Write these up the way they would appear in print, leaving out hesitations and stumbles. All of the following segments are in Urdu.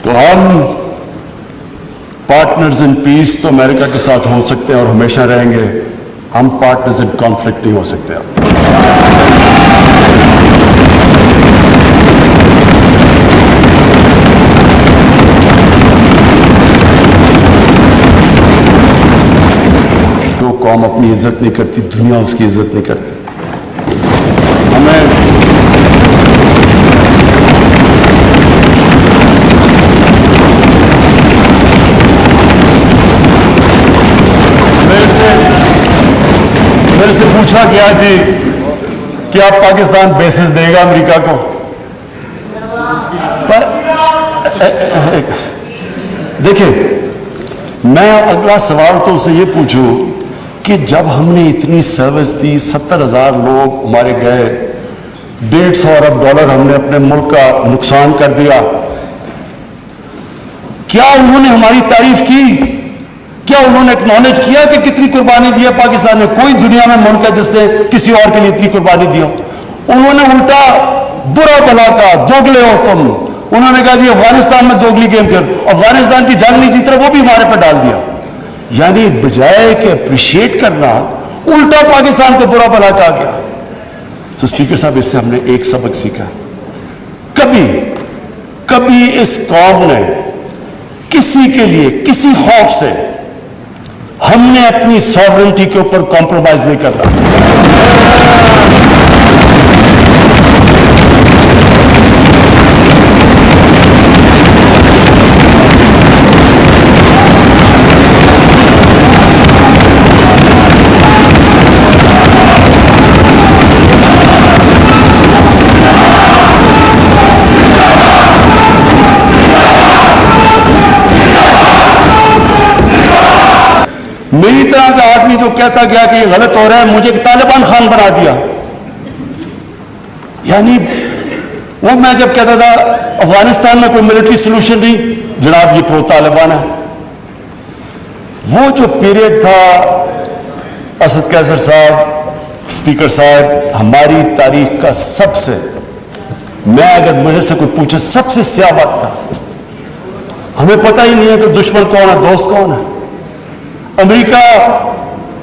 تو ہم پارٹنرز ان پیس تو امریکہ کے ساتھ ہو سکتے ہیں اور ہمیشہ رہیں گے، ہم پارٹنرز ان کانفلکٹ نہیں ہو سکتے. جو قوم اپنی عزت نہیں کرتی، دنیا اس کی عزت نہیں کرتی. ہمیں میرے سے پوچھا گیا جی کہ آپ پاکستان بیسز دے گا امریکہ کو؟ دیکھیں، میں اگلا سوال تو اسے یہ پوچھوں کہ جب ہم نے اتنی سروس دی، 70,000 لوگ ہمارے گئے، $150 ارب ہم نے اپنے ملک کا نقصان کر دیا، کیا انہوں نے ہماری تعریف کی؟ کیا انہوں نے اکنالج کیا کہ کتنی قربانی دی ہے پاکستان نے؟ کوئی دنیا میں ملک ہے جس نے کسی اور کے لیے اتنی قربانی دی ہو؟ انہوں نے الٹا برا بلا کہا، دوگلے ہو تم. انہوں نے کہا جی افغانستان میں دوگلی گیم کر، افغانستان کی جنگ نہیں جیت رہا، وہ بھی ہمارے پہ ڈال دیا. یعنی بجائے کہ اپریشیٹ کرنا، الٹا پاکستان کو برا بلا کہا گیا. تو اسپیکر صاحب، اس سے ہم نے ایک سبق سیکھا، کبھی اس قوم نے کسی کے لیے کسی خوف سے ہم نے اپنی ساورنٹی کے اوپر کمپرومائز نہیں کر رہا. میری طرح کا آدمی جو کہتا گیا کہ یہ غلط ہو رہا ہے، مجھے طالبان خان بنا دیا. یعنی وہ میں جب کہتا تھا افغانستان میں کوئی ملٹری سلوشن نہیں، جناب یہ پرو طالبان ہے. وہ جو پیریڈ تھا، اسد قیصر صاحب، اسپیکر صاحب، ہماری تاریخ کا سب سے، میں اگر مجھے سے کوئی پوچھے، سب سے سیاہ وقت تھا. ہمیں پتہ ہی نہیں ہے کہ دشمن کون ہے، دوست کون ہے. امریکہ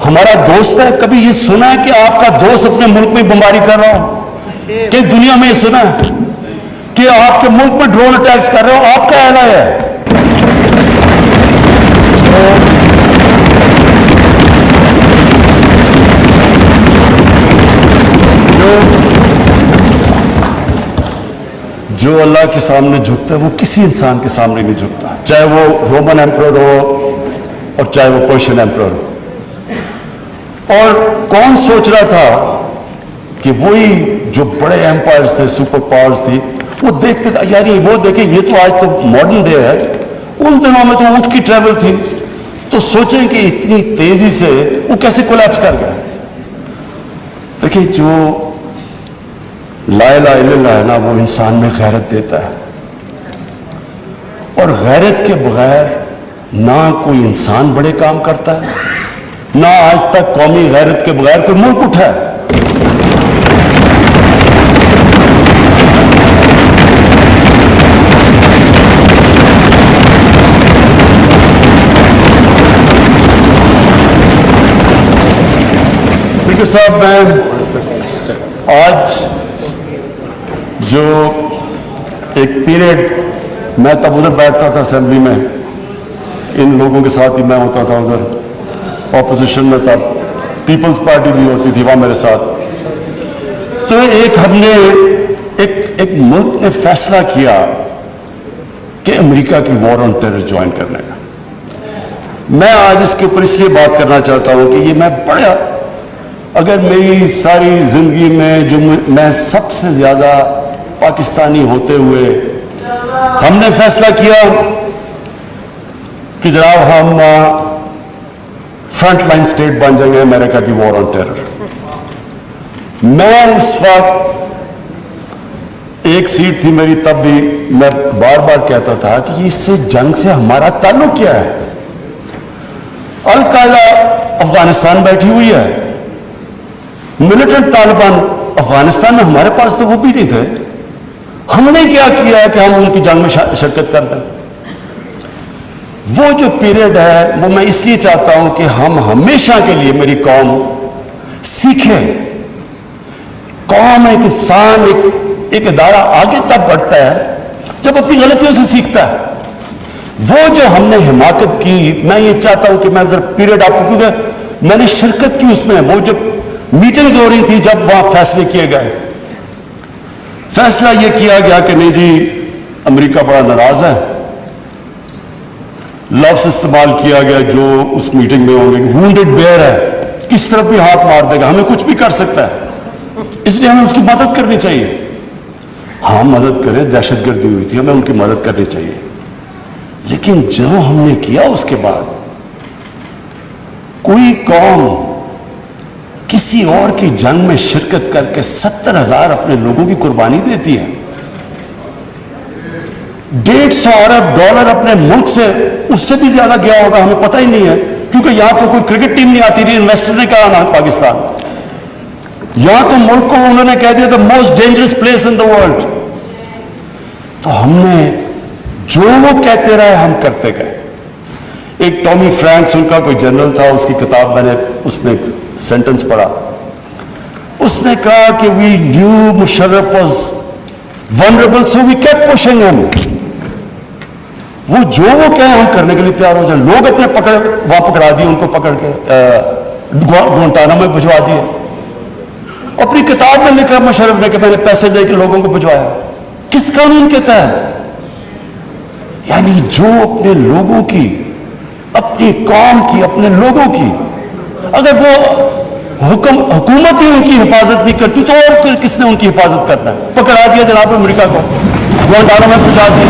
ہمارا دوست ہے؟ کبھی یہ سنا ہے کہ آپ کا دوست اپنے ملک میں بمباری کر رہا ہو؟ کہ دنیا میں یہ سنا ہے کہ آپ کے ملک میں ڈرون اٹیکس کر رہے ہو؟ آپ کا اعلان ہے. جو اللہ کے سامنے جھکتا ہے وہ کسی انسان کے سامنے نہیں جھکتا، چاہے وہ رومن ایمپرر ہو اور چاہے وہ پرشین ایمپرر ہو. اور کون سوچ رہا تھا کہ وہی جو بڑے ایمپائرز تھے، سپر پاورز تھی، وہ دیکھتے تھے یار وہ دیکھیں یہ تو آج تو ماڈرن ڈے ہے، ان دنوں میں تو اونٹ کی ٹریول تھی، تو سوچیں کہ اتنی تیزی سے وہ کیسے کولیپس کر گیا. دیکھیں جو لا الہ الا اللہ ہے نا، وہ انسان میں غیرت دیتا ہے، اور غیرت کے بغیر نہ کوئی انسان بڑے کام کرتا ہے، نہ آج تک قومی غیرت کے بغیر کوئی ملک اٹھا ہے. اسپیکر صاحب، میں آج جو ایک پیریڈ میں تب ادھر بیٹھتا تھا اسمبلی میں، ان لوگوں کے ساتھ ہی میں ہوتا تھا، ادھر اپوزیشن میں تھا، پیپلز پارٹی بھی ہوتی تھی وہاں میرے ساتھ. تو ہم نے ایک ملک نے فیصلہ کیا کہ امریکہ کی وار آن ٹیرر جوائن کرنے کا. میں آج اس کے اوپر اس لیے بات کرنا چاہتا ہوں کہ یہ میں بڑا، اگر میری ساری زندگی میں جو میں سب سے زیادہ پاکستانی ہوتے ہوئے ہم نے فیصلہ کیا کہ جناب ہم فرنٹ لائن سٹیٹ بن جائیں گے امریکہ کی وار آن ٹیرر. میں اس وقت ایک سیٹ تھی میری، تب بھی میں بار بار کہتا تھا کہ اس سے جنگ سے ہمارا تعلق کیا ہے؟ القاعدہ افغانستان بیٹھی ہوئی ہے، ملیٹنٹ طالبان افغانستان میں، ہمارے پاس تو وہ بھی نہیں تھے. ہم نے کیا کیا کہ ہم ان کی جنگ میں شرکت کر دیں؟ وہ جو پیریڈ ہے وہ میں اس لیے چاہتا ہوں کہ ہم ہمیشہ کے لیے میری قوم سیکھے. قوم ایک انسان ایک ادارہ آگے تب بڑھتا ہے جب اپنی غلطیوں سے سیکھتا ہے. وہ جو ہم نے حماقت کی, میں یہ چاہتا ہوں کہ میں ذرا پیریڈ آپ کو, کیونکہ میں نے شرکت کی اس میں, وہ جب میٹنگز ہو رہی تھی جب وہاں فیصلے کیے گئے, فیصلہ یہ کیا گیا کہ نہیں جی امریکہ بڑا ناراض ہے. لفظ استعمال کیا گیا جو اس میٹنگ میں ہوں گے, وونڈڈ بیئر ہے, کس طرف بھی ہاتھ مار دے گا, ہمیں کچھ بھی کر سکتا ہے, اس لیے ہمیں اس کی مدد کرنی چاہیے. ہاں مدد کریں, دہشت گردی ہوئی تھی, ہمیں ان کی مدد کرنی چاہیے. لیکن جو ہم نے کیا اس کے بعد, کوئی قوم کسی اور کی جنگ میں شرکت کر کے 70,000 اپنے لوگوں کی قربانی دیتی ہے, $150 ارب اپنے ملک سے, اس سے بھی زیادہ گیا ہوگا, ہمیں پتہ ہی نہیں ہے, کیونکہ یہاں تو کوئی کرکٹ ٹیم نہیں آتی رہی, انویسٹر نے کہا نا پاکستان, یہاں تو ملک کو انہوں نے کہہ دیا the most dangerous place in the world. تو ہم نے جو وہ کہتے رہے ہم کرتے گئے. ایک ٹامی فرینکس ان کا کوئی جنرل تھا, اس کی کتاب میں نے اس میں ایک سینٹنس پڑھا, اس نے کہا کہ we knew Musharraf was vulnerable so we kept pushing him. وہ جو وہ کہے ہم کرنے کے لیے تیار ہو جائیں. لوگ اپنے وہاں پکڑا دیے, ان کو پکڑ کے گوانٹانامو میں بھجوا دیے. اپنی کتاب میں لکھا مشرف نے کہ میں نے پیسے دے کے لوگوں کو بھجوایا. کس قانون کے تحت؟ یعنی جو اپنے لوگوں کی, اپنی قوم کی, اپنے لوگوں کی, اگر وہ حکومت ہی ان کی حفاظت نہیں کرتی تو اور کس نے ان کی حفاظت کرنا ہے؟ پکڑا دیا جناب امریکہ کو, گوانٹانامو میں پہنچا دیا.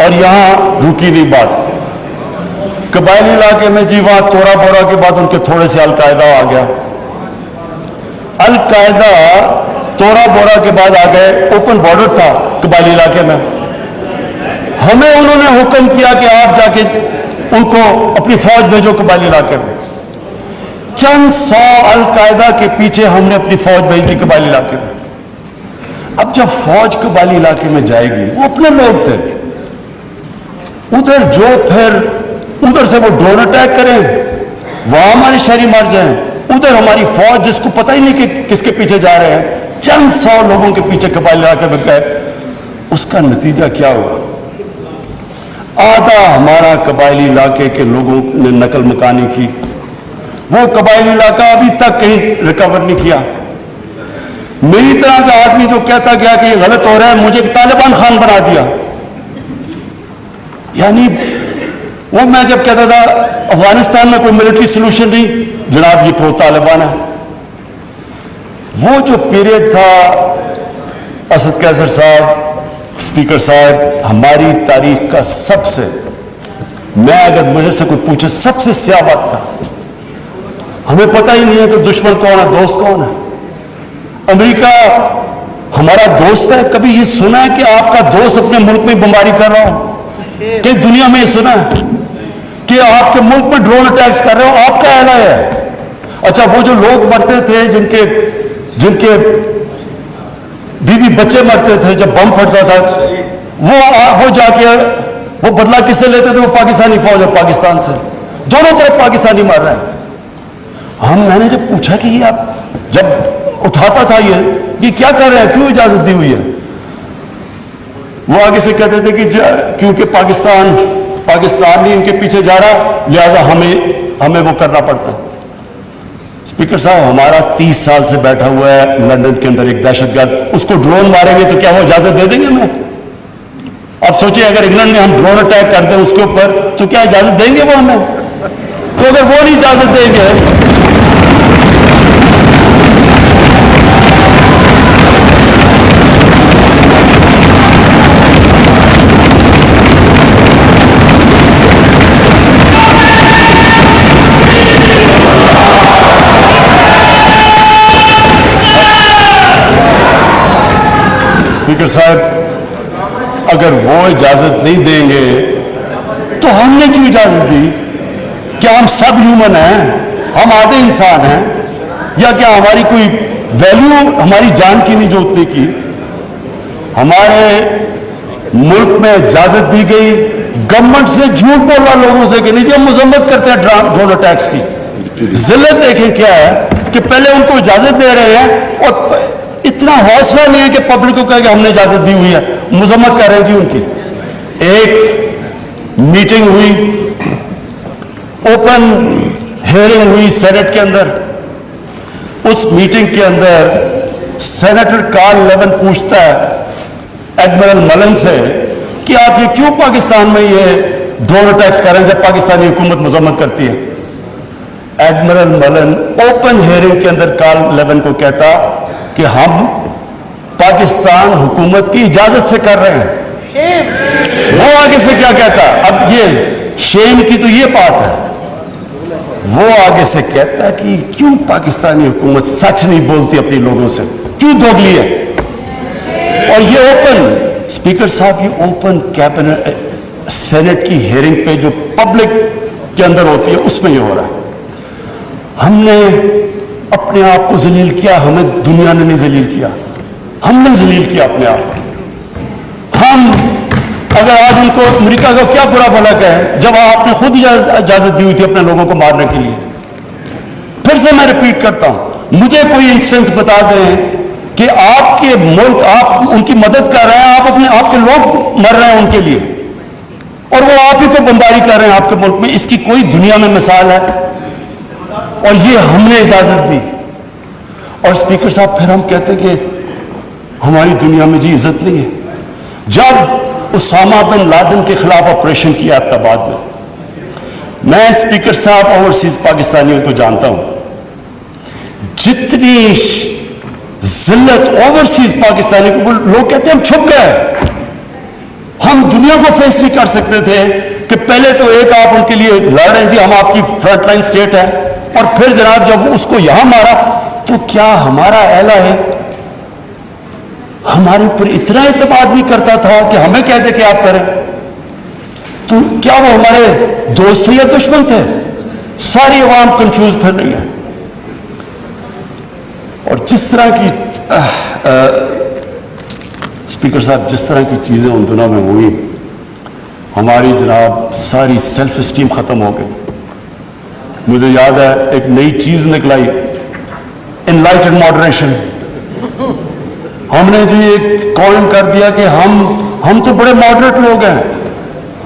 اور یہاں رکی نہیں بات. قبائلی علاقے میں جی وہاں تورا بورا کے بعد ان کے تھوڑے سے القاعدہ آ گیا. القاعدہ تورا بورا کے بعد آ گئے, اوپن بارڈر تھا قبائلی علاقے میں, ہمیں انہوں نے حکم کیا کہ آپ جا کے ان کو اپنی فوج بھیجو قبائلی علاقے میں. چند سو القاعدہ کے پیچھے ہم نے اپنی فوج بھیج دی قبائلی علاقے میں. اب جب فوج قبائلی علاقے میں جائے گی, وہ اپنے لوگ تھے, ادھر جو پھر ادھر سے وہ ڈرون اٹیک کریں, وہاں ہمارے شہری مر جائیں, ادھر ہماری فوج جس کو پتہ ہی نہیں کہ کس کے پیچھے جا رہے ہیں, چند سو لوگوں کے پیچھے قبائلی علاقے میں گئے. اس کا نتیجہ کیا ہوا؟ آدھا ہمارا قبائلی علاقے کے لوگوں نے نقل مکانی کی. وہ قبائلی علاقہ ابھی تک کہیں ریکور نہیں کیا. میری طرح کا آدمی جو کہتا گیا کہ یہ غلط ہو رہا ہے, مجھے طالبان خان بنا دیا. یعنی وہ میں جب کہتا تھا افغانستان میں کوئی ملٹری سلوشن نہیں, جناب یہ پرو طالبان ہے. وہ جو پیریڈ تھا, اسد کیسر صاحب, اسپیکر صاحب, ہماری تاریخ کا سب سے, میں اگر مجھے سے کوئی پوچھے سب سے سیاہ وقت تھا. ہمیں پتہ ہی نہیں ہے کہ دشمن کون ہے, دوست کون ہے. امریکہ ہمارا دوست ہے. کبھی یہ سنا ہے کہ آپ کا دوست اپنے ملک میں بمباری کر رہا ہو؟ کہ دنیا میں یہ سنا ہے کہ آپ کے ملک میں ڈرون اٹیکس کر رہے ہو؟ آپ کا اعلان ہے. اچھا وہ جو لوگ مرتے تھے, جن کے بیوی بچے مرتے تھے جب بم پھٹتا تھا, وہ جا کے وہ بدلہ کس سے لیتے تھے؟ وہ پاکستانی فوج اور پاکستان سے, دونوں طرف پاکستانی مر رہے ہیں. میں نے جب پوچھا کہ یہ آپ جب اٹھاتا تھا یہ کیا کر رہے ہیں, کیوں اجازت دی ہوئی ہے؟ وہ آگے سے کہتے تھے کہ کیونکہ پاکستان نہیں ان کے پیچھے جا رہا, لہذا ہمیں وہ کرنا پڑتا. اسپیکر صاحب, ہمارا 30 سال سے بیٹھا ہوا ہے لندن کے اندر ایک دہشت گرد, اس کو ڈرون ماریں گے تو کیا وہ اجازت دے دیں گے ہمیں؟ اب سوچیں اگر انگلینڈ میں ہم ڈرون اٹیک کر دیں اس کے اوپر تو کیا اجازت دیں گے وہ ہمیں؟ تو اگر وہ نہیں اجازت دیں گے, اسپیکر صاحب اگر وہ اجازت نہیں دیں گے تو ہم نے کیوں اجازت دی؟ کیا ہم سب ہیومن ہیں؟ ہم آدھے انسان ہیں یا کیا ہماری کوئی ویلیو ہماری جان کی نہیں جو اتنی کی؟ ہمارے ملک میں اجازت دی گئی گورنمنٹ سے جھوٹ بول رہا لوگوں سے کہ نہیں جی ہم مذمت کرتے ہیں ڈرون اٹیکس کی. ذلت دیکھیں کیا ہے کہ پہلے ان کو اجازت دے رہے ہیں اور اتنا حوصلہ نہیں ہے کہ پبلک کو کہے کہ ہم نے اجازت دی ہوئی ہے, مذمت کر رہے ہیں جی ان کی. ایک میٹنگ ہوئی, اوپن ہیئرنگ ہوئی سینٹ کے اندر. اس میٹنگ کے اندر سینیٹر کارل لیون پوچھتا ہے ایڈمرل ملن سے کہ آپ یہ کیوں پاکستان میں یہ ڈرون اٹیکس کر رہے ہیں جب پاکستانی حکومت مذمت کرتی ہے؟ ایڈمرل ملن اوپن ہیئرنگ کے اندر کارل لیون کو کہتا کہ ہم پاکستان حکومت کی اجازت سے کر رہے ہیں. وہ آگے سے کیا کہتا؟ اب یہ شیم کی تو یہ بات ہے, وہ آگے سے کہتا ہے کہ کیوں پاکستانی حکومت سچ نہیں بولتی اپنے لوگوں سے, کیوں دوگلی ہے؟ اور یہ اوپن اسپیکر صاحب یہ اوپن کیبنٹ سینٹ کی ہیئرنگ پہ جو پبلک کے اندر ہوتی ہے اس میں یہ ہو رہا ہے. ہم نے اپنے آپ کو ذلیل کیا, ہمیں دنیا نے نہیں ذلیل کیا, ہم نے ذلیل کیا اپنے آپ کو. ہم اگر آج ان کو امریکہ کا کیا برا بھلا کہیں جب آپ نے خود اجازت دی ہوئی تھی اپنے لوگوں کو مارنے کے لیے. پھر سے میں ریپیٹ کرتا ہوں, مجھے کوئی انسٹنس بتا دیں کہ آپ کے ملک آپ ان کی مدد کر رہے ہیں, آپ کے لوگ مر رہے ہیں ان کے لیے اور وہ آپ ہی کو بمباری کر رہے ہیں آپ کے ملک میں. اس کی کوئی دنیا میں مثال ہے؟ اور یہ ہم نے اجازت دی. اور اسپیکر صاحب پھر ہم کہتے ہیں کہ ہماری دنیا میں جی عزت نہیں ہے. جب اسامہ بن لادن کے خلاف آپریشن کیا ابتدا بعد میں اسپیکر صاحب اوورسیز پاکستانیوں کو جانتا ہوں, جتنی ذلت اوورسیز پاکستانی کو, لوگ کہتے ہیں ہم چھپ گئے, ہم دنیا کو فیس نہیں کر سکتے تھے کہ پہلے تو ایک آپ ان کے لیے لڑ رہے ہیں جی ہم آپ کی فرنٹ لائن سٹیٹ ہے, اور پھر جناب جب اس کو یہاں مارا تو کیا ہمارا اہلا ہے ہمارے اوپر اتنا اعتماد نہیں کرتا تھا کہ ہمیں کہہ دے کہ آپ کریں؟ تو کیا وہ ہمارے دوست تھے یا دشمن تھے؟ ساری عوام کنفیوز پھر رہی ہے. اور جس طرح کی اسپیکر صاحب جس طرح کی چیزیں ان دنوں میں ہوئی, ہماری جناب ساری سیلف اسٹیم ختم ہو گئی. مجھے یاد ہے ایک نئی چیز نکلائی, انلائٹڈ ماڈریشن. ہم نے جی ایک کوائن کر دیا کہ ہم تو بڑے ماڈریٹ لوگ ہیں.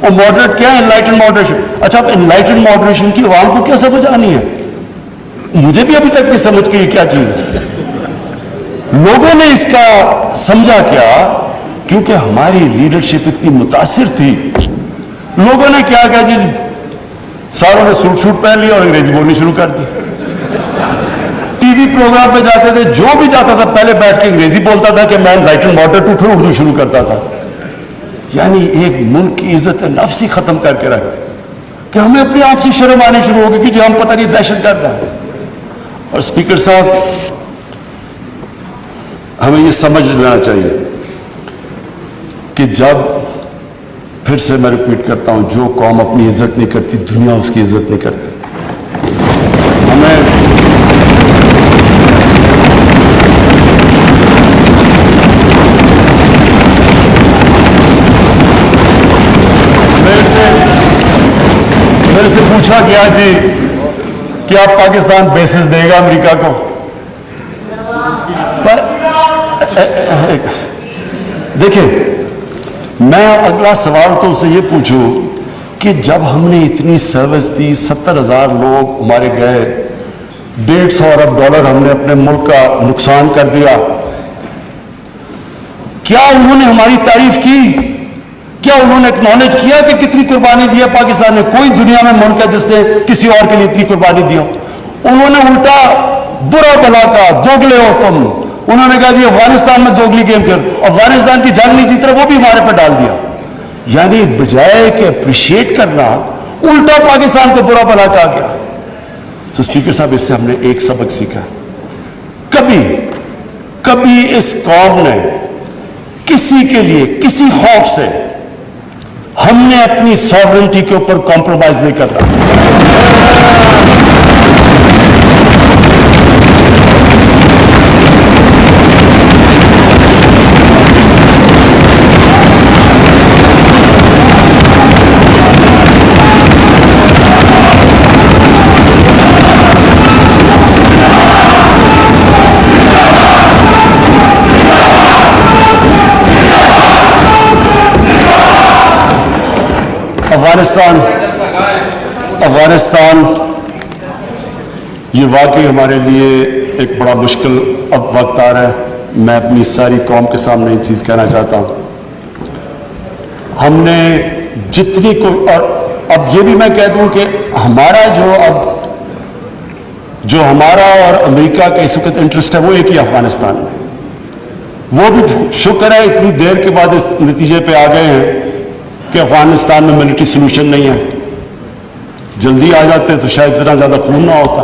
اور ماڈریٹ کیا ہے؟ انلائٹڈ ماڈریشن. اچھا اب انلائٹڈ ماڈریشن کی عوام کو کیا سمجھ آنی ہے؟ مجھے بھی ابھی تک نہیں سمجھ کے یہ کیا چیز ہے. لوگوں نے اس کا سمجھا کیا؟ کیونکہ ہماری لیڈرشپ اتنی متاثر تھی, لوگوں نے کیا کہا جی ساروں نے سوٹ شوٹ پہن لیا اور انگریزی بولنی شروع کر دی. ٹی وی پروگرام پہ جاتے تھے, جو بھی جاتا تھا پہلے بیٹھ کے انگریزی بولتا تھا کہ میں انلائٹنڈ ماڈریٹ ہوں, پھر اردو شروع کرتا تھا. یعنی ایک ملک کی عزت نفس ہی ختم کر کے رکھ دی کہ ہمیں اپنے آپ سے شرم آنی شروع ہو گئی کہ جی ہم پتہ نہیں دہشت گرد ہیں. اور اسپیکر صاحب ہمیں یہ سمجھ لینا چاہیے کہ جب, پھر سے میں ریپیٹ کرتا ہوں, جو قوم اپنی عزت نہیں کرتی دنیا اس کی عزت نہیں کرتی. ہمیں میرے سے پوچھا گیا جی کہ آپ پاکستان بیسز دے گا امریکہ کو؟ دیکھیں میں اگلا سوال تو اسے یہ پوچھوں کہ جب ہم نے اتنی سروس دی, 70,000 لوگ ہمارے گئے, $150 ارب ہم نے اپنے ملک کا نقصان کر دیا, کیا انہوں نے ہماری تعریف کی؟ کیا انہوں نے اکنالج کیا کہ کتنی قربانی دی ہے پاکستان نے؟ کوئی دنیا میں ملک ہے جس نے کسی اور کے لیے اتنی قربانی دی ہو؟ انہوں نے الٹا برا بلا کہا, دوگلے ہو تم. انہوں نے کہا جی افغانستان میں دوگلی گیم کر, افغانستان کی جنگ نہیں جیت رہا, وہ بھی ہمارے پہ ڈال دیا. یعنی بجائے کہ اپریشیٹ کرنا, الٹا پاکستان کو برا بلا کہا گیا. تو اسپیکر صاحب اس سے ہم نے ایک سبق سیکھا, کبھی اس قوم نے کسی کے لیے کسی خوف سے ہم نے اپنی ساورنٹی کے اوپر کمپرومائز نہیں کر رہا. افغانستان یہ واقعی ہمارے لیے ایک بڑا مشکل اب وقت آ رہا ہے. میں اپنی ساری قوم کے سامنے ایک چیز کہنا چاہتا ہوں. ہم نے جتنی کوئی، اور اب یہ بھی میں کہہ دوں کہ ہمارا جو ہمارا اور امریکہ کا اس وقت انٹرسٹ ہے وہ ایک ہی افغانستان میں. وہ بھی شکر ہے اتنی دیر کے بعد اس نتیجے پہ آ گئے ہیں کہ افغانستان میں ملٹری سلوشن نہیں ہے. جلدی آ جاتے تو شاید اتنا زیادہ خون نہ ہوتا.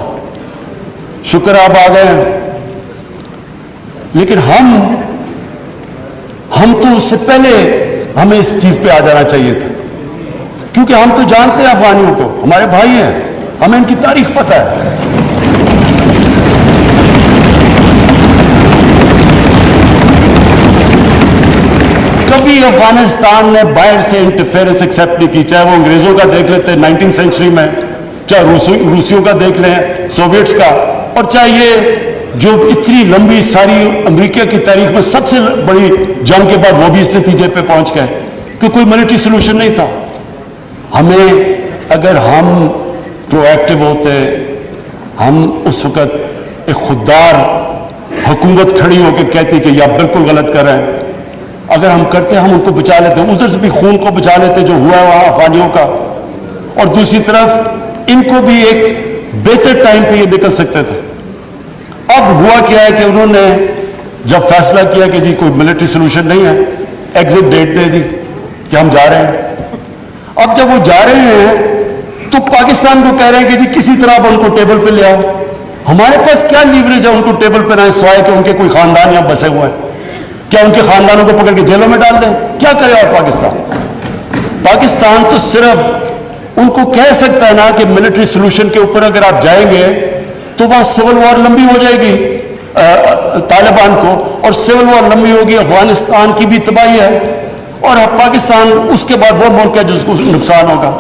شکر آپ آ گئے ہیں. لیکن ہم تو اس سے پہلے ہمیں اس چیز پہ آ جانا چاہیے تھا، کیونکہ ہم تو جانتے ہیں افغانیوں کو، ہمارے بھائی ہیں، ہمیں ان کی تاریخ پتہ ہے. کبھی افغانستان نے باہر سے انٹرفیئرنس ایکسیپٹ نہیں کی، چاہے وہ انگریزوں کا دیکھ لیتے 19 سینچری میں، چاہے روسیوں کا دیکھ لیں، سوویٹس کا، اور چاہے یہ جو اتنی لمبی ساری امریکہ کی تاریخ میں سب سے بڑی جنگ کے بعد وہ بھی اس نتیجے پہ پہنچ گئے کہ کوئی ملٹری سلوشن نہیں تھا. ہمیں اگر ہم پرو ایکٹیو ہوتے، ہم اس وقت ایک خوددار حکومت کھڑی ہو کے کہتی کہ یہ آپ بالکل غلط کر رہے ہیں، اگر ہم کرتے ہم ان کو بچا لیتے، ادھر سے بھی خون کو بچا لیتے جو ہوا ہے وہاں افغانیوں کا، اور دوسری طرف ان کو بھی ایک بہتر ٹائم پہ یہ نکل سکتے تھے. اب ہوا کیا ہے کہ انہوں نے جب فیصلہ کیا کہ جی کوئی ملٹری سلوشن نہیں ہے، ایگزٹ ڈیٹ دے دی کہ ہم جا رہے ہیں. اب جب وہ جا رہے ہیں تو پاکستان کو کہہ رہے ہیں کہ جی کسی طرح اب ان کو ٹیبل پہ لے آؤ. ہمارے پاس کیا لیوریج ہے ان کو ٹیبل پہ نہ سوائے کہ ان کے کوئی خاندان یہاں بسے ہوئے ہیں؟ کیا ان کے خاندانوں کو پکڑ کے جیلوں میں ڈال دیں؟ کیا کرے اور پاکستان تو صرف ان کو کہہ سکتا ہے نا کہ ملٹری سلوشن کے اوپر اگر آپ جائیں گے تو وہاں سول وار لمبی ہو جائے گی طالبان کو، اور سول وار لمبی ہوگی، افغانستان کی بھی تباہی ہے، اور پاکستان اس کے بعد وہ ملک ہے جس کو نقصان ہوگا.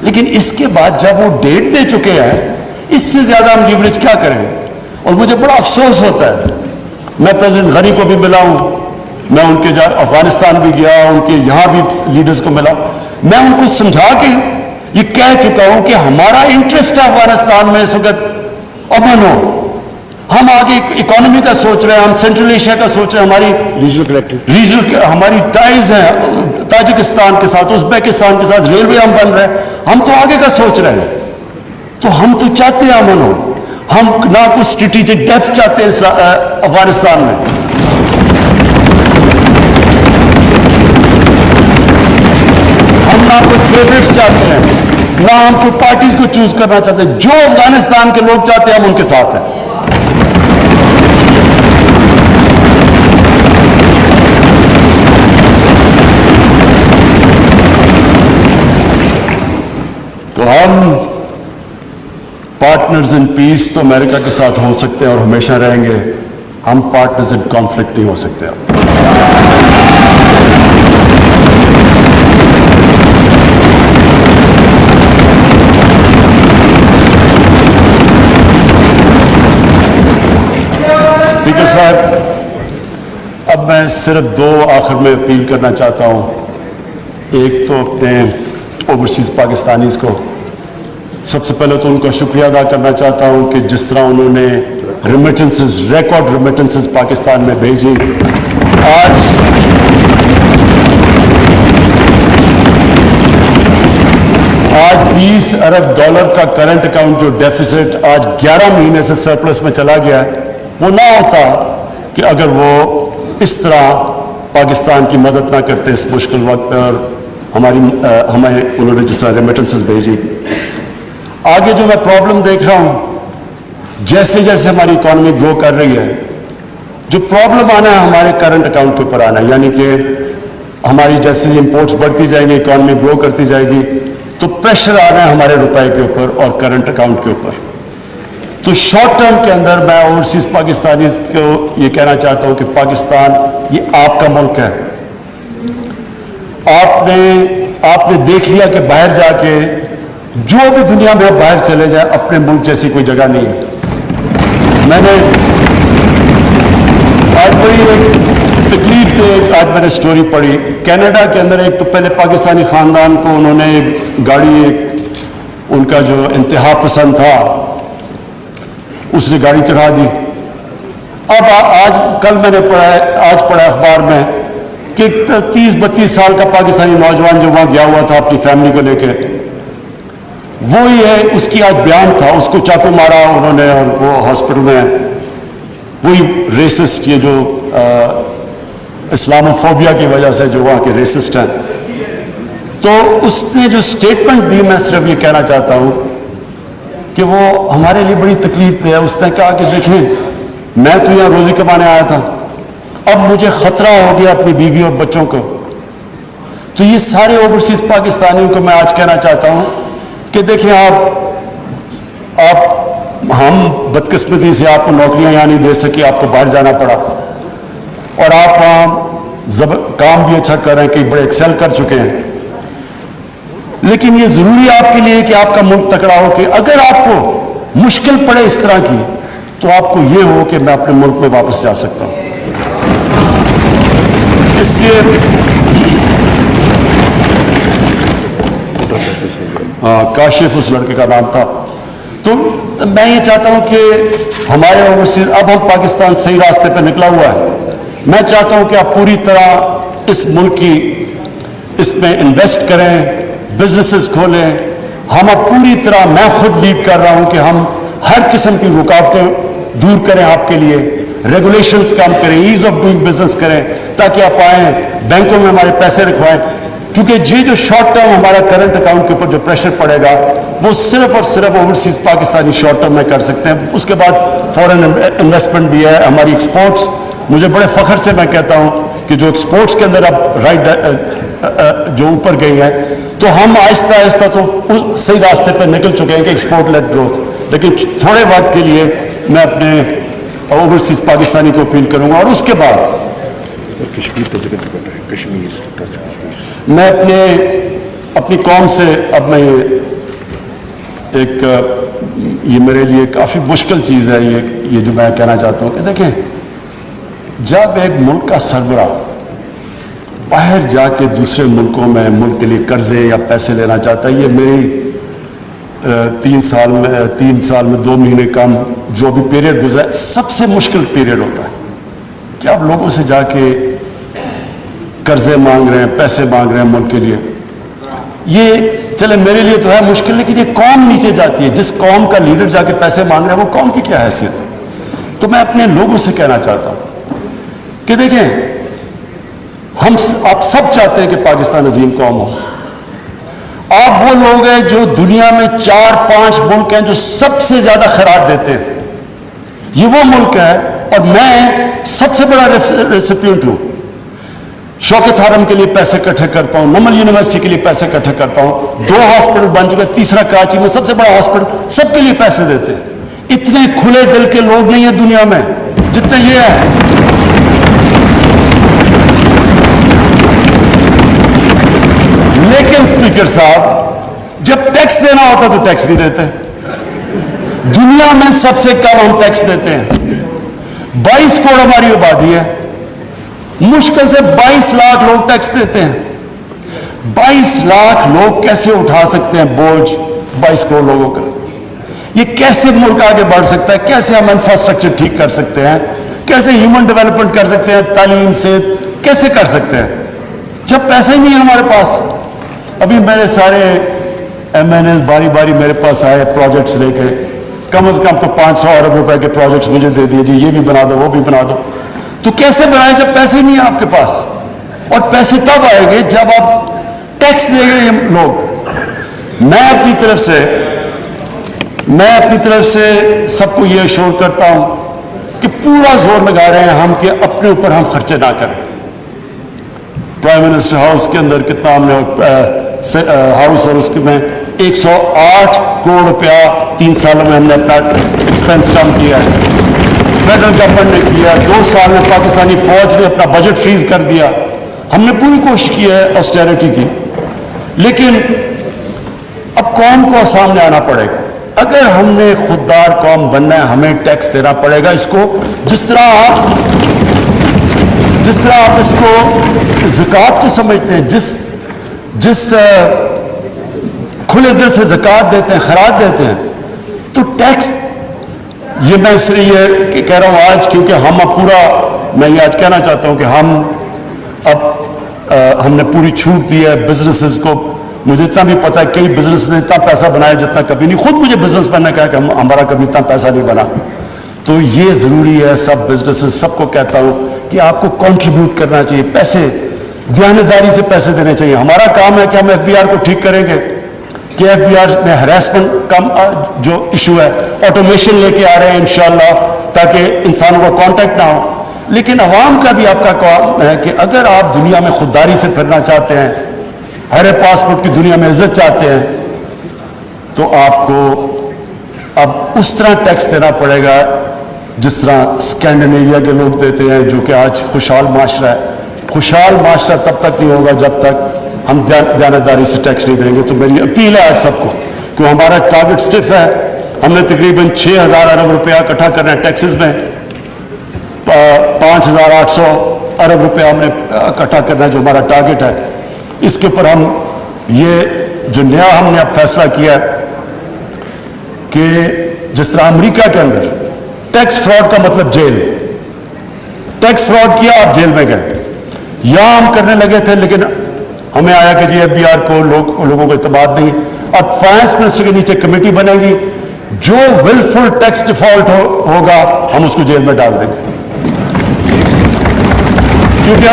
لیکن اس کے بعد جب وہ ڈیٹ دے چکے ہیں، اس سے زیادہ ہم لیوریج کیا کریں؟ اور مجھے بڑا افسوس ہوتا ہے. میں پریزیڈنٹ غنی کو بھی ملا ہوں، میں ان کے افغانستان بھی گیا، ان کے یہاں بھی لیڈرز کو ملا. میں ان کو سمجھا کے یہ کہہ چکا ہوں کہ ہمارا انٹرسٹ ہے افغانستان میں اس وقت امن ہو. ہم آگے اکانومی کا سوچ رہے ہیں، ہم سینٹرل ایشیا کا سوچ رہے ہیں، ہماری ہماری ٹائز ہیں تاجکستان کے ساتھ، ازبیکستان کے ساتھ، ریلوے ہم بن رہے ہیں، ہم تو آگے کا سوچ رہے ہیں. تو ہم تو چاہتے ہیں امن ہو. ہم نہ کوئی اسٹریٹجک ڈیپتھ چاہتے ہیں افغانستان میں. ہم نہ کوئی فیوریٹس چاہتے ہیں، نہ ہم کوئی پارٹیز کو چوز کرنا چاہتے ہیں. جو افغانستان کے لوگ چاہتے ہیں ہم ان کے ساتھ ہیں. تو ہم پارٹنرز ان پیس تو امریکہ کے ساتھ ہو سکتے ہیں اور ہمیشہ رہیں گے. ہم پارٹنرز ان کانفلکٹ نہیں ہو سکتے. اسپیکر صاحب، اب میں صرف دو آخر میں اپیل کرنا چاہتا ہوں. ایک تو اپنے اوورسیز پاکستانیز کو، سب سے پہلے تو ان کا شکریہ ادا کرنا چاہتا ہوں کہ جس طرح انہوں نے ریمیٹنسز، ریکارڈ ریمیٹنسز پاکستان میں بھیجی. آج 20 ارب ڈالر کا کرنٹ اکاؤنٹ جو ڈیفیسٹ آج 11 مہینے سے سرپلس میں چلا گیا ہے، وہ نہ ہوتا کہ اگر وہ اس طرح پاکستان کی مدد نہ کرتے اس مشکل وقت پر، اور ہمیں انہوں نے جس طرح ریمیٹنسز بھیجی. آگے جو میں پرابلم دیکھ رہا ہوں، جیسے جیسے ہماری اکانومی گرو کر رہی ہے، جو پرابلم آنا ہے ہمارے کرنٹ اکاؤنٹ کے اوپر آنا ہے. یعنی کہ ہماری جیسے امپورٹس بڑھتی جائیں گی، اکانومی گرو کرتی جائے گی، تو پریشر آ رہا ہے ہمارے روپے کے اوپر اور کرنٹ اکاؤنٹ کے اوپر. تو شارٹ ٹرم کے اندر میں اوورسیز پاکستانیز کو یہ کہنا چاہتا ہوں کہ پاکستان یہ آپ کا ملک ہے. آپ نے دیکھ لیا کہ باہر جا کے جو بھی دنیا میں باہر چلے جائے، اپنے ملک جیسی کوئی جگہ نہیں ہے. میں نے آج بڑی تکلیف دہ آج میں نے سٹوری پڑھی کینیڈا کے اندر. ایک تو پہلے پاکستانی خاندان کو انہوں نے گاڑی, ان کا جو انتہا پسند تھا اس نے گاڑی چڑھا دی. اب کل میں نے پڑھا اخبار میں کہ 30-32 سال کا پاکستانی نوجوان جو وہاں گیا ہوا تھا اپنی فیملی کو لے کے, وہی ہے, اس کی آج بیان تھا, اس کو چاقو مارا انہوں نے اور وہ ہاسپٹل میں. وہی ریسسٹ, یہ جو اسلاموفوبیا کی وجہ سے جو وہاں کے ریسسٹ ہیں. تو اس نے جو سٹیٹمنٹ دی, میں صرف یہ کہنا چاہتا ہوں کہ وہ ہمارے لیے بڑی تکلیف دہ ہے. اس نے کہا کہ دیکھیں میں تو یہاں روزی کمانے آیا تھا, اب مجھے خطرہ ہو گیا اپنی بیوی اور بچوں کو. تو یہ سارے اوورسیز پاکستانیوں کو میں آج کہنا چاہتا ہوں کہ دیکھیں آپ ہم بدقسمتی سے آپ کو نوکریاں یہاں نہیں دے سکے, آپ کو باہر جانا پڑا, اور آپ وہاں کام بھی اچھا کر رہے ہیں, کئی بڑے ایکسل کر چکے ہیں. لیکن یہ ضروری ہے آپ کے لیے کہ آپ کا ملک تکڑا ہو, کہ اگر آپ کو مشکل پڑے اس طرح کی تو آپ کو یہ ہو کہ میں اپنے ملک میں واپس جا سکتا ہوں. اس لیے کاشف اس لڑکے کا نام تھا. تو میں یہ چاہتا ہوں کہ ہمارے اوورسیز, اب ہم پاکستان صحیح راستے پہ نکلا ہوا ہے. میں چاہتا ہوں کہ آپ پوری طرح اس ملک کی اس میں انویسٹ کریں, بزنسز کھولیں. ہم اب پوری طرح, میں خود لیڈ کر رہا ہوں کہ ہم ہر قسم کی رکاوٹیں دور کریں آپ کے لیے, ریگولیشنز کام کریں, ایز آف ڈوئنگ بزنس کریں, تاکہ آپ آئیں بینکوں میں ہمارے پیسے رکھوائیں. کیونکہ یہ جو شارٹ ٹرم ہمارا کرنٹ اکاؤنٹ کے اوپر جو پریشر پڑے گا وہ صرف اور صرف اوورسیز پاکستانی شارٹ ٹرم میں کر سکتے ہیں. اس کے بعد فورن انویسٹمنٹ بھی ہے, ہماری ایکسپورٹس. مجھے بڑے فخر سے میں کہتا ہوں کہ جو ایکسپورٹس کے اندر اب رائٹ جو اوپر گئی ہے, تو ہم آہستہ آہستہ تو صحیح راستے پہ نکل چکے ہیں کہ ایکسپورٹ لیڈ گروتھ. لیکن تھوڑے وقت کے لیے میں اپنے اوورسیز پاکستانی کو اپیل کروں گا. اور اس کے بعد میں اپنی قوم سے, اب میں یہ میرے لیے کافی مشکل چیز ہے یہ جو میں کہنا چاہتا ہوں کہ دیکھیں, جب ایک ملک کا سربراہ باہر جا کے دوسرے ملکوں میں ملک کے لیے قرضے یا پیسے لینا چاہتا ہے, یہ میری 3 سال میں 2 مہینے کم جو بھی پیریڈ گزرا, سب سے مشکل پیریڈ ہوتا ہے کہ آپ لوگوں سے جا کے قرضے مانگ رہے ہیں, پیسے مانگ رہے ہیں ملک کے لیے. یہ چلے میرے لیے تو ہے مشکل, لیکن یہ قوم نیچے جاتی ہے. جس قوم کا لیڈر جا کے پیسے مانگ رہے ہیں وہ قوم کی کیا حیثیت ہے. تو میں اپنے لوگوں سے کہنا چاہتا ہوں کہ دیکھیں, آپ سب چاہتے ہیں کہ پاکستان عظیم قوم ہو. آپ وہ لوگ ہیں جو دنیا میں 4-5 ملک ہیں جو سب سے زیادہ خیرات دیتے ہیں. یہ وہ ملک ہے, اور میں سب سے بڑا ریسیپینٹ ہوں. شوکت حرم کے لیے پیسے اکٹھے کرتا ہوں, نمل یونیورسٹی کے لیے پیسے اکٹھے کرتا ہوں, 2 ہاسپٹل بن چکے, تیسرا کراچی میں سب سے بڑا ہاسپٹل, سب کے لیے پیسے دیتے ہیں. اتنے کھلے دل کے لوگ نہیں ہیں دنیا میں جتنے یہ ہیں. لیکن اسپیکر صاحب, جب ٹیکس دینا ہوتا تو ٹیکس نہیں دیتے. دنیا میں سب سے کم ہم ٹیکس دیتے ہیں. 22 کروڑ ہماری آبادی ہے, مشکل سے 22 لاکھ لوگ ٹیکس دیتے ہیں. 22 لاکھ لوگ کیسے اٹھا سکتے ہیں بوجھ 22 کروڑ لوگوں کا؟ یہ کیسے ملک آگے بڑھ سکتا ہے؟ کیسے ہم انفراسٹرکچر ٹھیک کر سکتے ہیں؟ کیسے ہیومن ڈیولپمنٹ کر سکتے ہیں؟ تعلیم سے کیسے کر سکتے ہیں جب پیسے ہی نہیں ہے ہمارے پاس؟ ابھی میرے سارے ایم این ایز باری باری میرے پاس آئے پروجیکٹس لے کے, کم از کم کو 500 ارب روپے کے پروجیکٹس مجھے دے دیے, جی یہ بھی بنا دو وہ بھی بنا دو. تو کیسے بنائیں جب پیسے نہیں ہیں آپ کے پاس؟ اور پیسے تب آئیں گے جب آپ ٹیکس دیں گے یہ لوگ. میں اپنی طرف سے سب کو یہ اشور کرتا ہوں کہ پورا زور لگا رہے ہیں ہم کہ اپنے اوپر ہم خرچے نہ کریں. پرائم منسٹر ہاؤس کے اندر کتنا ہم نے ہاؤس اور اس کے میں 108 کروڑ روپیہ 3 سالوں میں ہم نے اپنا ایکسپینس کم کیا ہے. فیڈرل گورنمنٹ نے کیا. 2 سال میں پاکستانی فوج نے اپنا بجٹ فریز کر دیا. ہم نے پوری کوشش کی ہے آسٹیرٹی کی, لیکن اب قوم کو سامنے آنا پڑے گا. اگر ہم نے خوددار قوم بننا ہے ہمیں ٹیکس دینا پڑے گا. اس کو جس طرح جس طرح آپ اس کو زکوٰۃ کو سمجھتے ہیں، جس کھلے دل سے زکوٰۃ دیتے ہیں، خراج دیتے ہیں، تو ٹیکس، یہ میں اس لیے کہہ رہا ہوں آج کیونکہ ہم اب پورا، میں یہ آج کہنا چاہتا ہوں کہ ہم نے پوری چھوٹ دی ہے بزنسز کو. مجھے اتنا بھی پتا ہے کئی بزنس نے اتنا پیسہ بنایا جتنا کبھی نہیں. خود مجھے بزنس مین نے کہا کہ ہمارا کبھی اتنا پیسہ نہیں بنا. تو یہ ضروری ہے، سب بزنسز سب کو کہتا ہوں کہ آپ کو کنٹریبیوٹ کرنا چاہیے، پیسے دیانتداری سے پیسے دینے چاہیے. ہمارا کام ہے کہ ہم ایف بی آر کو ٹھیک کریں گے کہ ایف بی آر میں ہراسمنٹ کا جو ایشو ہے آٹومیشن لے کے آ رہے ہیں انشاءاللہ تاکہ انسانوں کا کانٹیکٹ نہ ہو. لیکن عوام کا بھی آپ کا کام ہے کہ اگر آپ دنیا میں خودداری سے پھرنا چاہتے ہیں، ہر پاسپورٹ کی دنیا میں عزت چاہتے ہیں، تو آپ کو اب اس طرح ٹیکس دینا پڑے گا جس طرح اسکینڈینیویا کے لوگ دیتے ہیں، جو کہ آج خوشحال معاشرہ ہے. خوشحال معاشرہ تب تک نہیں ہوگا جب تک ہم دیانتداری سے ٹیکس نہیں دیں گے. تو میری اپیل ہے آج سب کو کہ ہمارا ٹارگٹ اسٹف ہے. ہم نے تقریباً 6,000 ارب روپیہ اکٹھا کرنا ہے ٹیکسز میں، 5,800 ارب روپیہ ہم نے اکٹھا کرنا ہے جو ہمارا ٹارگٹ ہے. اس کے اوپر ہم یہ جو نیا ہم نے اب فیصلہ کیا ہے کہ جس طرح امریکہ کے اندر ٹیکس فراڈ کا مطلب جیل، ٹیکس فراڈ کیا آپ جیل میں گئے. یہاں ہم کرنے لگے تھے لیکن ہمیں آیا کہ جی ایف بی آر کو لوگوں کو اعتماد نہیں. اب فائنانس منسٹر کے نیچے کمیٹی بنے گی، جو ولفل ٹیکس ڈیفالٹ ہوگا ہم اس کو جیل میں ڈال دیں گے. کیونکہ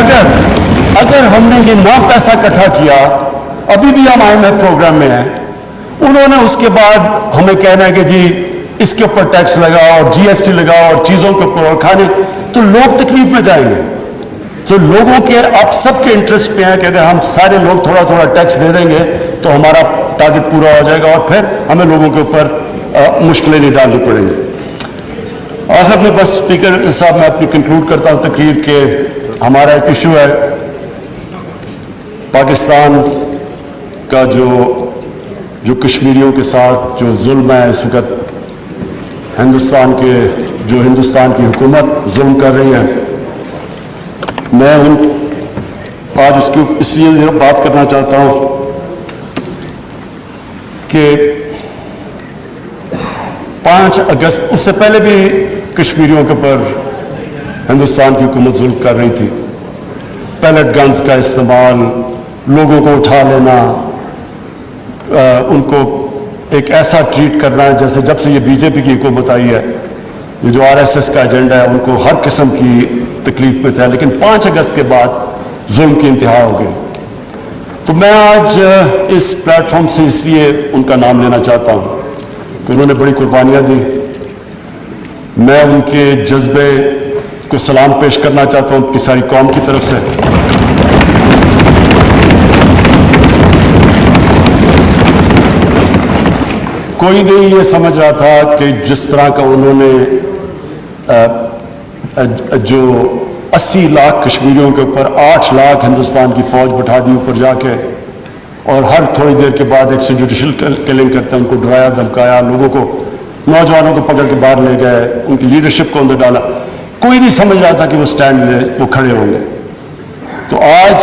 اگر ہم نے یہ نہ پیسہ اکٹھا کیا، ابھی بھی ہم آئی ایم ایف پروگرام میں ہیں، انہوں نے اس کے بعد ہمیں کہنا ہے کہ جی اس کے اوپر ٹیکس لگاؤ اور جی ایس ٹی لگاؤ اور چیزوں کے اوپر اور کھانے، تو لوگ تکلیف میں جائیں گے. تو لوگوں کے اب سب کے انٹرسٹ پہ ہیں کہ اگر ہم سارے لوگ تھوڑا تھوڑا ٹیکس دے دیں گے تو ہمارا ٹارگٹ پورا ہو جائے گا اور پھر ہمیں لوگوں کے اوپر مشکلیں نہیں ڈالنی پڑیں گی. آخر میں بس اسپیکر صاحب میں اپنی کنکلوڈ کرتا ہوں تقریر کہ ہمارا ایک ایشو ہے پاکستان کا جو کشمیریوں کے ساتھ جو ظلم ہے اس وقت ہندوستان کی حکومت ظلم کر رہی ہے. میں آج اس لیے بات کرنا چاہتا ہوں کہ 5 اگست اس سے پہلے بھی کشمیریوں کے اوپر ہندوستان کی حکومت ظلم کر رہی تھی. پیلٹ گنز کا استعمال، لوگوں کو اٹھا لینا، ان کو ایک ایسا ٹریٹ کرنا جیسے جب سے یہ بی جے پی کی حکومت آئی ہے، یہ جو آر ایس ایس کا ایجنڈا ہے ان کو ہر قسم کی تکلیف میں تھا. لیکن 5 اگست کے بعد ظلم کی انتہا ہو گئی. تو میں آج اس پلیٹ فارم سے اس لیے ان کا نام لینا چاہتا ہوں کہ انہوں نے بڑی قربانیاں دی. میں ان کے جذبے کو سلام پیش کرنا چاہتا ہوں اپنی ساری قوم کی طرف سے. کوئی نہیں یہ سمجھ رہا تھا کہ جس طرح کا انہوں نے جو 80 لاکھ کشمیریوں کے اوپر 8 لاکھ ہندوستان کی فوج بٹھا دی اوپر جا کے، اور ہر تھوڑی دیر کے بعد ایک جوڈیشل کلنگ کرتے ہیں، ان کو ڈرایا دھمکایا، لوگوں کو، نوجوانوں کو پکڑ کے باہر لے گئے، ان کی لیڈرشپ کو اندر ڈالا. کوئی نہیں سمجھ رہا تھا کہ وہ سٹینڈ لے، وہ کھڑے ہوں گے. تو آج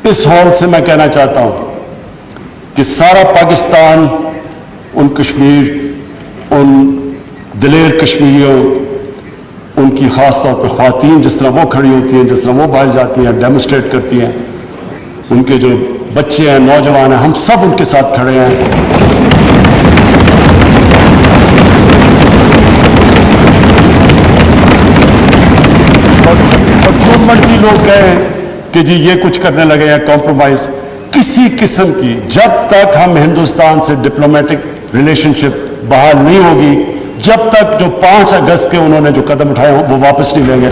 اس ہال سے میں کہنا چاہتا ہوں کہ سارا پاکستان ان کشمیر، ان دلیر کشمیریوں، ان کی خاص طور پہ خواتین جس طرح وہ کھڑی ہوتی ہیں، جس طرح وہ باہر جاتی ہیں، ڈیمونسٹریٹ کرتی ہیں، ان کے جو بچے ہیں، نوجوان ہیں، ہم سب ان کے ساتھ کھڑے ہیں. اور جو مرضی لوگ کہیں کہ جی یہ کچھ کرنے لگے ہیں کمپرومائز کسی قسم کی، جب تک ہم ہندوستان سے ڈپلومیٹک ریلیشن شپ بحال نہیں ہوگی، جب تک جو 5 اگست کے انہوں نے جو قدم اٹھائے وہ واپس نہیں لیں گے.